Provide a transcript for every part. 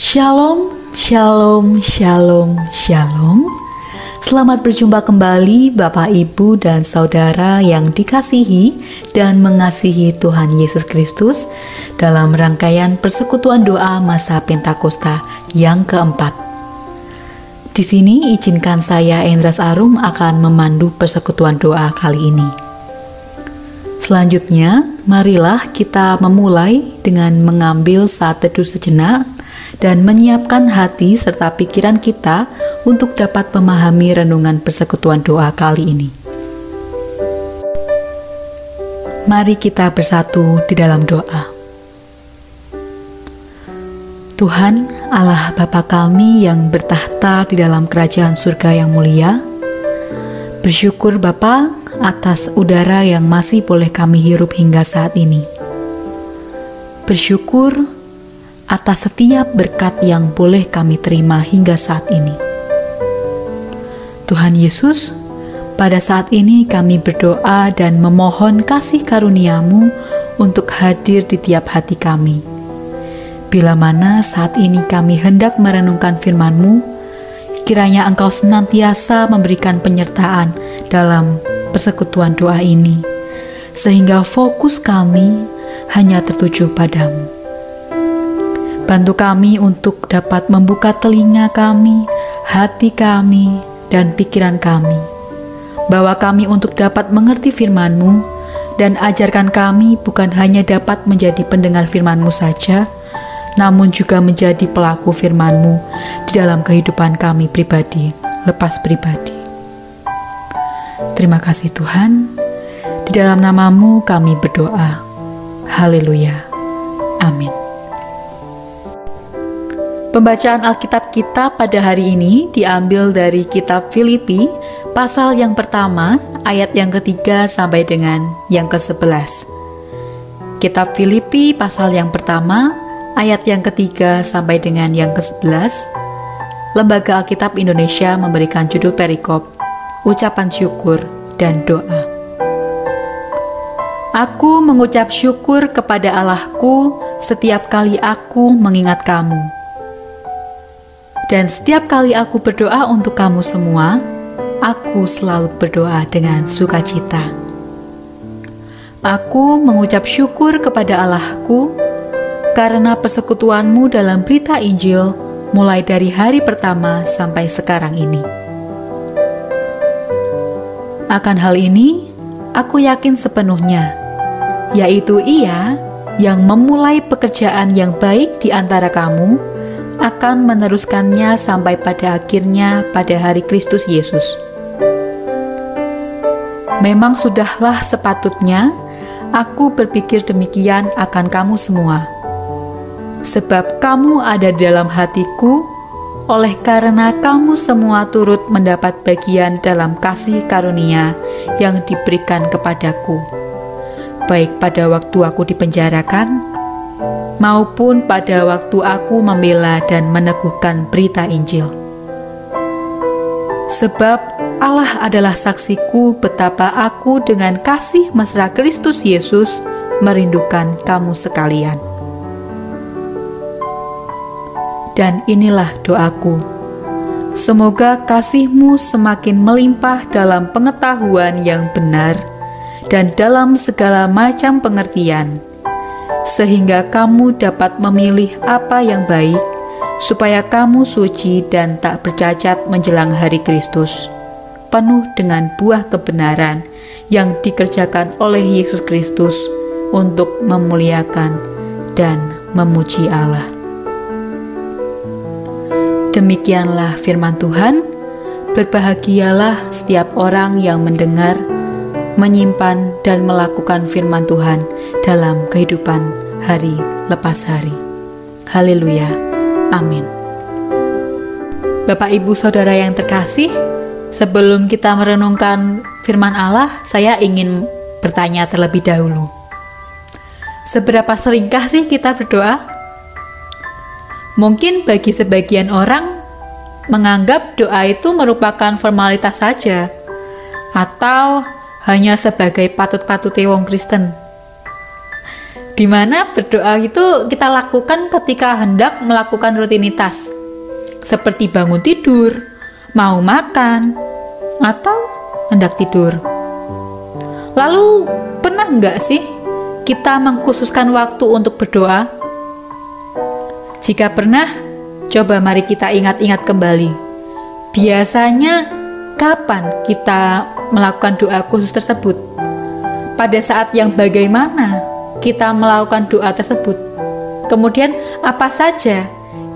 Shalom, shalom, shalom, shalom. Selamat berjumpa kembali Bapak, Ibu, dan Saudara yang dikasihi dan mengasihi Tuhan Yesus Kristus dalam rangkaian persekutuan doa masa Pentakosta yang keempat. Di sini izinkan saya Endras Arum akan memandu persekutuan doa kali ini. Selanjutnya, marilah kita memulai dengan mengambil saat teduh sejenak dan menyiapkan hati serta pikiran kita untuk dapat memahami renungan persekutuan doa kali ini. Mari kita bersatu di dalam doa. Tuhan Allah Bapa kami yang bertahta di dalam kerajaan surga yang mulia, bersyukur Bapa atas udara yang masih boleh kami hirup hingga saat ini. Bersyukur atas setiap berkat yang boleh kami terima hingga saat ini. Tuhan Yesus, pada saat ini kami berdoa dan memohon kasih karunia-Mu untuk hadir di tiap hati kami. Bila mana saat ini kami hendak merenungkan firman-Mu, kiranya Engkau senantiasa memberikan penyertaan dalam persekutuan doa ini, sehingga fokus kami hanya tertuju padamu. Bantu kami untuk dapat membuka telinga kami, hati kami, dan pikiran kami. Bawa kami untuk dapat mengerti firman-Mu, dan ajarkan kami bukan hanya dapat menjadi pendengar firman-Mu saja, namun juga menjadi pelaku firman-Mu di dalam kehidupan kami pribadi, lepas pribadi. Terima kasih Tuhan, di dalam nama-Mu kami berdoa. Haleluya. Amin. Pembacaan Alkitab kita pada hari ini diambil dari kitab Filipi, pasal yang pertama, ayat yang ketiga sampai dengan yang ke-11. Kitab Filipi, pasal yang pertama, ayat yang ketiga sampai dengan yang ke-11. Lembaga Alkitab Indonesia memberikan judul perikop, Ucapan Syukur dan Doa. Aku mengucap syukur kepada Allahku setiap kali aku mengingat kamu. Dan setiap kali aku berdoa untuk kamu semua, aku selalu berdoa dengan sukacita. Aku mengucap syukur kepada Allahku karena persekutuanmu dalam berita Injil mulai dari hari pertama sampai sekarang ini. Akan hal ini, aku yakin sepenuhnya, yaitu Ia yang memulai pekerjaan yang baik di antara kamu akan meneruskannya sampai pada akhirnya pada hari Kristus Yesus. Memang sudahlah sepatutnya aku berpikir demikian akan kamu semua, sebab kamu ada di dalam hatiku, oleh karena kamu semua turut mendapat bagian dalam kasih karunia yang diberikan kepadaku, baik pada waktu aku dipenjarakan, maupun pada waktu aku membela dan meneguhkan berita Injil. Sebab Allah adalah saksiku betapa aku dengan kasih mesra Kristus Yesus merindukan kamu sekalian. Dan inilah doaku, semoga kasih-Mu semakin melimpah dalam pengetahuan yang benar dan dalam segala macam pengertian, sehingga kamu dapat memilih apa yang baik, supaya kamu suci dan tak bercacat menjelang hari Kristus, penuh dengan buah kebenaran yang dikerjakan oleh Yesus Kristus untuk memuliakan dan memuji Allah. Demikianlah firman Tuhan. Berbahagialah setiap orang yang mendengar, menyimpan dan melakukan firman Tuhan dalam kehidupan hari lepas hari. Haleluya. Amin. Bapak, Ibu, Saudara yang terkasih, sebelum kita merenungkan firman Allah, saya ingin bertanya terlebih dahulu. Seberapa seringkah sih kita berdoa? Mungkin bagi sebagian orang menganggap doa itu merupakan formalitas saja, atau hanya sebagai patut-patute wong Kristen. di mana berdoa itu kita lakukan ketika hendak melakukan rutinitas, seperti bangun tidur, mau makan, atau hendak tidur. Lalu, pernah nggak sih kita mengkhususkan waktu untuk berdoa? Jika pernah, coba mari kita ingat-ingat kembali. Biasanya, kapan kita melakukan doa khusus tersebut? Pada saat yang bagaimana kita melakukan doa tersebut? Kemudian apa saja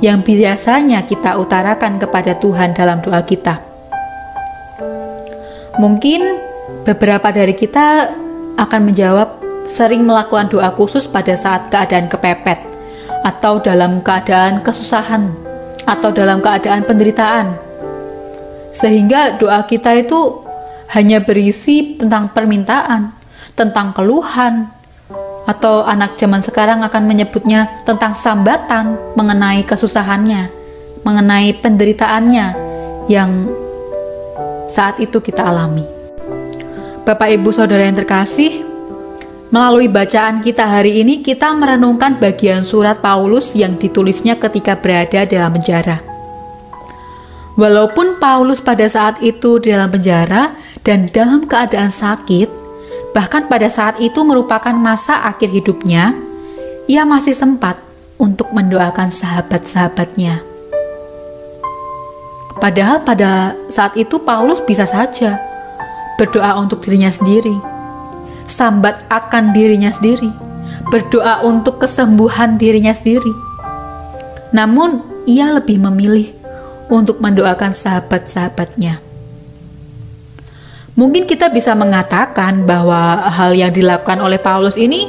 yang biasanya kita utarakan kepada Tuhan dalam doa kita? Mungkin beberapa dari kita akan menjawab sering melakukan doa khusus pada saat keadaan kepepet, atau dalam keadaan kesusahan, atau dalam keadaan penderitaan. Sehingga doa kita itu hanya berisi tentang permintaan, tentang keluhan, atau anak zaman sekarang akan menyebutnya tentang sambatan mengenai kesusahannya, mengenai penderitaannya yang saat itu kita alami. Bapak Ibu Saudara yang terkasih, melalui bacaan kita hari ini kita merenungkan bagian surat Paulus yang ditulisnya ketika berada dalam penjara. Walaupun Paulus pada saat itu di dalam penjara dan dalam keadaan sakit, bahkan pada saat itu merupakan masa akhir hidupnya, ia masih sempat untuk mendoakan sahabat-sahabatnya. Padahal pada saat itu Paulus bisa saja berdoa untuk dirinya sendiri, sambat akan dirinya sendiri, berdoa untuk kesembuhan dirinya sendiri. Namun, ia lebih memilih untuk mendoakan sahabat-sahabatnya. Mungkin kita bisa mengatakan bahwa hal yang dilakukan oleh Paulus ini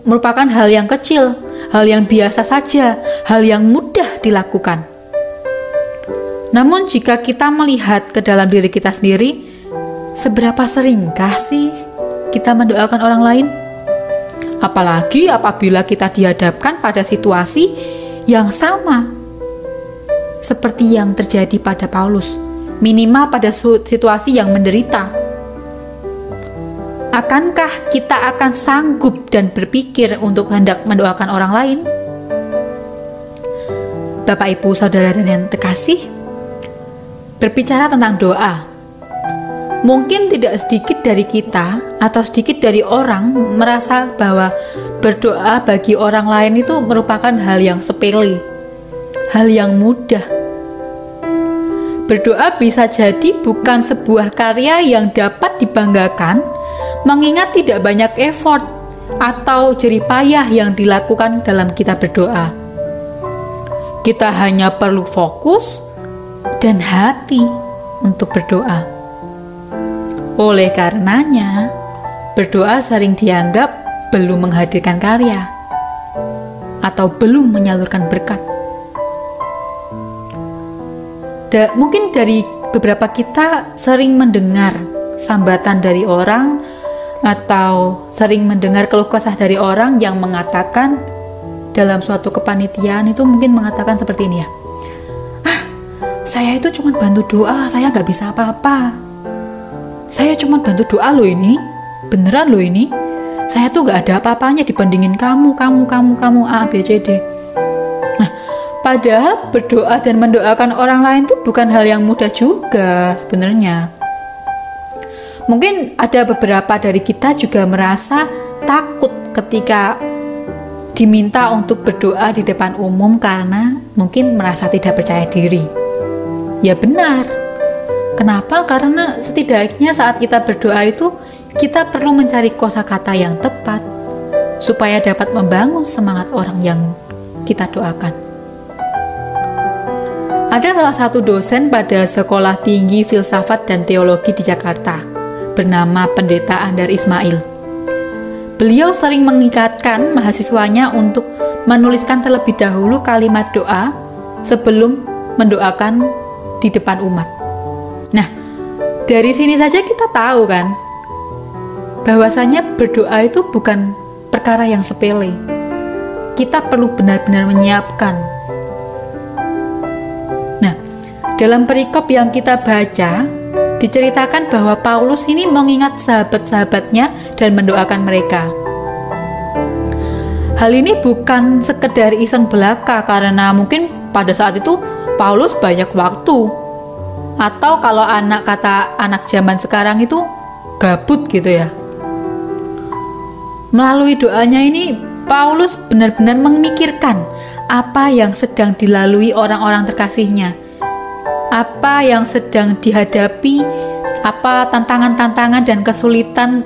merupakan hal yang kecil, hal yang biasa saja, hal yang mudah dilakukan. Namun jika kita melihat ke dalam diri kita sendiri, seberapa seringkah sih kita mendoakan orang lain? Apalagi apabila kita dihadapkan pada situasi yang sama seperti yang terjadi pada Paulus, minimal pada situasi yang menderita. Akankah kita akan sanggup dan berpikir untuk hendak mendoakan orang lain? Bapak Ibu Saudara dan yang terkasih, berbicara tentang doa, mungkin tidak sedikit dari kita atau sedikit dari orang merasa bahwa berdoa bagi orang lain itu merupakan hal yang sepele, hal yang mudah. Berdoa bisa jadi bukan sebuah karya yang dapat dibanggakan, mengingat tidak banyak effort atau jerih payah yang dilakukan dalam kita berdoa. Kita hanya perlu fokus dan hati untuk berdoa. Oleh karenanya, berdoa sering dianggap belum menghadirkan karya atau belum menyalurkan berkat. Mungkin dari beberapa kita sering mendengar sambatan dari orang atau sering mendengar keluh kesah dari orang yang mengatakan dalam suatu kepanitiaan itu mungkin mengatakan seperti ini ya, saya itu cuma bantu doa, saya nggak bisa apa-apa. Saya cuma bantu doa loh ini, beneran loh ini. Saya tuh nggak ada apa-apanya dibandingin kamu, A, B, C, D. Padahal berdoa dan mendoakan orang lain itu bukan hal yang mudah juga sebenarnya. Mungkin ada beberapa dari kita juga merasa takut ketika diminta untuk berdoa di depan umum karena mungkin merasa tidak percaya diri. Ya benar. Kenapa? Karena setidaknya saat kita berdoa itu kita perlu mencari kosakata yang tepat supaya dapat membangun semangat orang yang kita doakan. Ada salah satu dosen pada Sekolah Tinggi Filsafat dan Teologi di Jakarta, bernama Pendeta Andar Ismail. Beliau sering mengingatkan mahasiswanya untuk menuliskan terlebih dahulu kalimat doa sebelum mendoakan di depan umat. Nah, dari sini saja kita tahu kan, bahwasanya berdoa itu bukan perkara yang sepele. Kita perlu benar-benar menyiapkan. Dalam perikop yang kita baca, diceritakan bahwa Paulus ini mengingat sahabat-sahabatnya dan mendoakan mereka. Hal ini bukan sekedar iseng belaka, karena mungkin pada saat itu Paulus banyak waktu, atau kalau kata anak zaman sekarang itu gabut gitu ya. Melalui doanya ini Paulus benar-benar memikirkan apa yang sedang dilalui orang-orang terkasihnya, apa yang sedang dihadapi, apa tantangan-tantangan dan kesulitan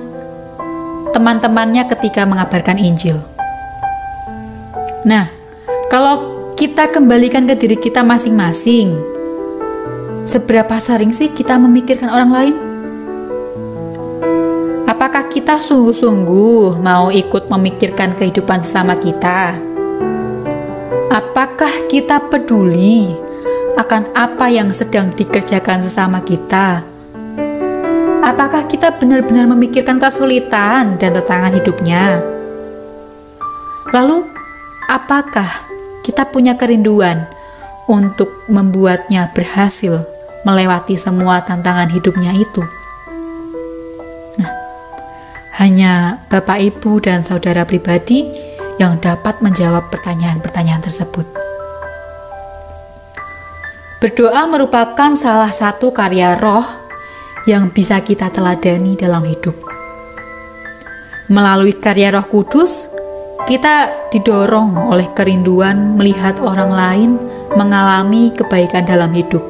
teman-temannya ketika mengabarkan Injil. Nah, kalau kita kembalikan ke diri kita masing-masing, seberapa sering sih kita memikirkan orang lain? Apakah kita sungguh-sungguh mau ikut memikirkan kehidupan sesama kita? Apakah kita peduli akan apa yang sedang dikerjakan sesama kita? Apakah kita benar-benar memikirkan kesulitan dan tantangan hidupnya? Lalu, apakah kita punya kerinduan untuk membuatnya berhasil melewati semua tantangan hidupnya itu? Nah, hanya Bapak, Ibu, dan saudara pribadi yang dapat menjawab pertanyaan-pertanyaan tersebut. Berdoa merupakan salah satu karya roh yang bisa kita teladani dalam hidup. Melalui karya Roh Kudus, kita didorong oleh kerinduan melihat orang lain mengalami kebaikan dalam hidup.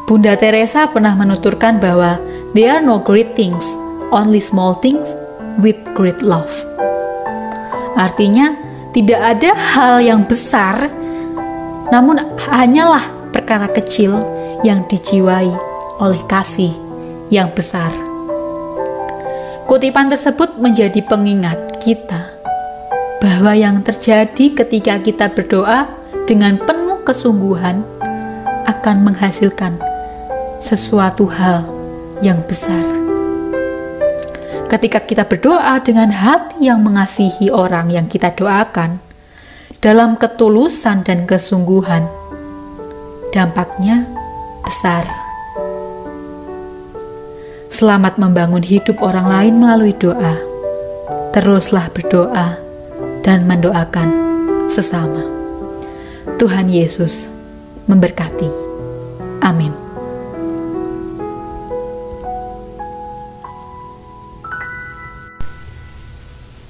Bunda Teresa pernah menuturkan bahwa there are no great things, only small things with great love. Artinya, tidak ada hal yang besar, namun hanyalah perkara kecil yang dijiwai oleh kasih yang besar. Kutipan tersebut menjadi pengingat kita bahwa yang terjadi ketika kita berdoa dengan penuh kesungguhan akan menghasilkan sesuatu hal yang besar. Ketika kita berdoa dengan hati yang mengasihi orang yang kita doakan, dalam ketulusan dan kesungguhan, dampaknya besar. Selamat membangun hidup orang lain melalui doa. Teruslah berdoa dan mendoakan sesama. Tuhan Yesus memberkati. Amin.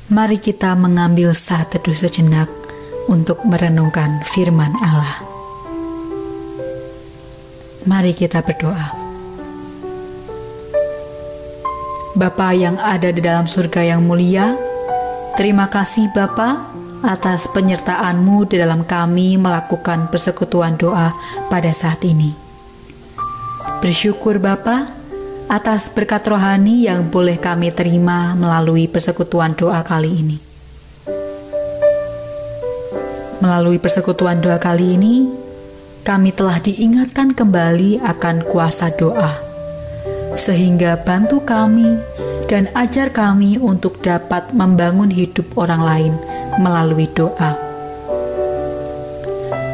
Mari kita mengambil saat teduh sejenak untuk merenungkan firman Allah. Mari kita berdoa. Bapa yang ada di dalam surga yang mulia, terima kasih Bapa atas penyertaan-Mu di dalam kami melakukan persekutuan doa pada saat ini. Bersyukur Bapa atas berkat rohani yang boleh kami terima melalui persekutuan doa kali ini. Melalui persekutuan doa kali ini, kami telah diingatkan kembali akan kuasa doa, sehingga bantu kami dan ajar kami untuk dapat membangun hidup orang lain melalui doa.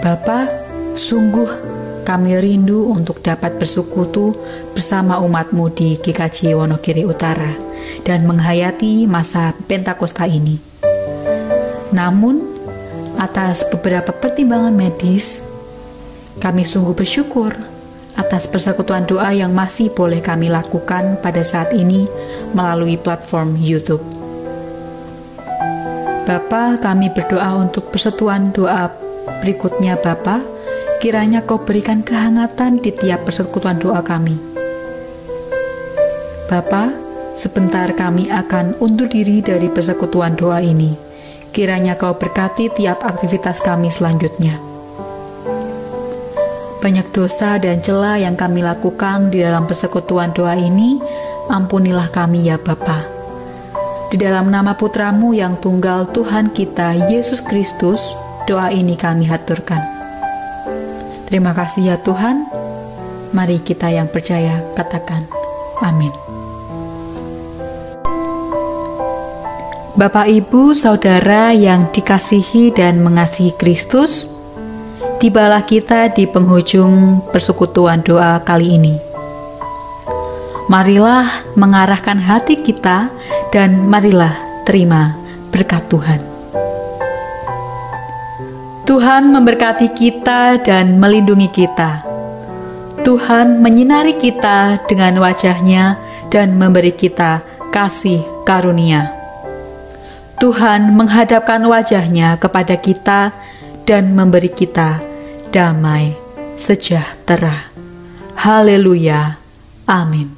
Bapa, sungguh kami rindu untuk dapat bersekutu bersama umat-Mu di GKJ Wonogiri Utara dan menghayati masa Pentakosta ini. Namun, atas beberapa pertimbangan medis, kami sungguh bersyukur atas persekutuan doa yang masih boleh kami lakukan pada saat ini melalui platform YouTube. Bapa, kami berdoa untuk persekutuan doa berikutnya Bapa, kiranya Kau berikan kehangatan di tiap persekutuan doa kami. Bapa, sebentar kami akan undur diri dari persekutuan doa ini. Kiranya Kau berkati tiap aktivitas kami selanjutnya. Banyak dosa dan celah yang kami lakukan di dalam persekutuan doa ini, ampunilah kami ya Bapa. Di dalam nama Putra-Mu yang tunggal Tuhan kita, Yesus Kristus, doa ini kami haturkan. Terima kasih ya Tuhan. Mari kita yang percaya katakan amin. Bapak, Ibu, Saudara yang dikasihi dan mengasihi Kristus, tibalah kita di penghujung persekutuan doa kali ini. Marilah mengarahkan hati kita dan marilah terima Berkat Tuhan. Tuhan memberkati kita dan melindungi kita. Tuhan menyinari kita dengan wajah-Nya dan memberi kita kasih karunia. Tuhan menghadapkan wajah-Nya kepada kita dan memberi kita damai sejahtera. Haleluya. Amin.